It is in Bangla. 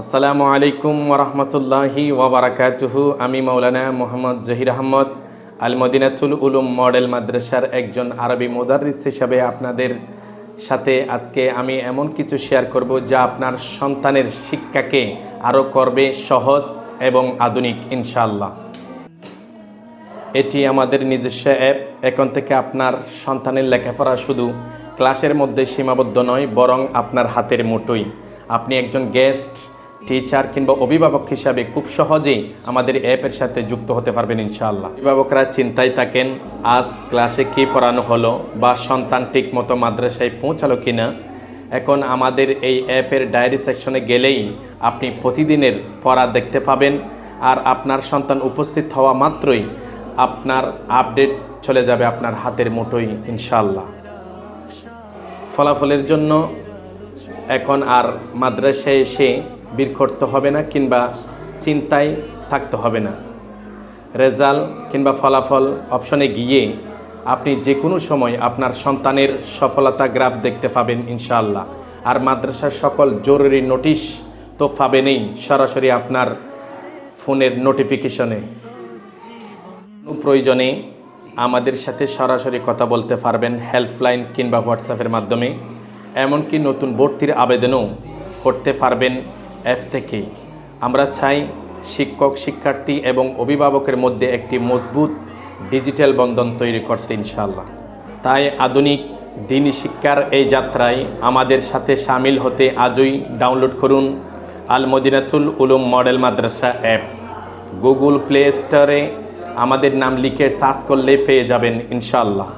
আসসালামু আলাইকুম ওরহমতুল্লাহি ওয়াবারাকাতুহু। আমি মৌলানা মোহাম্মদ জহির আহমদ আল মদিনাতুল উলুম মডেল মাদ্রাসার একজন আরবি মুদাররিস হিসাবে আপনাদের সাথে আজকে আমি এমন কিছু শেয়ার করব যা আপনার সন্তানের শিক্ষাকে আরও করবে সহজ এবং আধুনিক ইনশাআল্লাহ। এটি আমাদের নিজস্ব অ্যাপ। এখন থেকে আপনার সন্তানের লেখাপড়া শুধু ক্লাসের মধ্যে সীমাবদ্ধ নয়, বরং আপনার হাতের মুঠোয়। আপনি একজন গেস্ট টিচার কিংবা অভিভাবক হিসাবে খুব সহজেই আমাদের অ্যাপের সাথে যুক্ত হতে পারবেন ইনশাআল্লাহ। অভিভাবকরা চিন্তায় থাকেন আজ ক্লাসে কী পড়ানো হলো বা সন্তান ঠিক মতো মাদ্রাসায় পৌঁছালো কিনা। এখন আমাদের এই অ্যাপের ডায়েরি সেকশনে গেলেই আপনি প্রতিদিনের পড়া দেখতে পাবেন, আর আপনার সন্তান উপস্থিত হওয়া মাত্রই আপনার আপডেট চলে যাবে আপনার হাতের মুঠোয় ইনশাআল্লাহ। ফলাফলের জন্য এখন আর মাদ্রাসায় এসে ভিড় করতে হবে না কিংবা চিন্তায় থাকতে হবে না। রেজাল্ট কিংবা ফলাফল অপশনে গিয়ে আপনি যে কোনো সময় আপনার সন্তানের সফলতা গ্রাফ দেখতে পাবেন ইনশাআল্লাহ। আর মাদ্রাসার সকল জরুরি নোটিশ তো পাবেনই সরাসরি আপনার ফোনের নোটিফিকেশনে। প্রয়োজনে আমাদের সাথে সরাসরি কথা বলতে পারবেন হেল্পলাইন কিংবা হোয়াটসঅ্যাপের মাধ্যমে। এমনকি নতুন ভর্তির আবেদনও করতে পারবেন অ্যাপ থেকেই। আমরা চাই শিক্ষক, শিক্ষার্থী এবং অভিভাবকের মধ্যে একটি মজবুত ডিজিটাল বন্ধন তৈরি করতে ইনশাআল্লাহ। তাই আধুনিক দ্বীনি শিক্ষার এই যাত্রায় আমাদের সাথে সামিল হতে আজই ডাউনলোড করুন আল মদিনাতুল উলুম মডেল মাদ্রাসা অ্যাপ। গুগল প্লে স্টোরে আমাদের নাম লিখে সার্চ করলে পেয়ে যাবেন ইনশাআল্লাহ।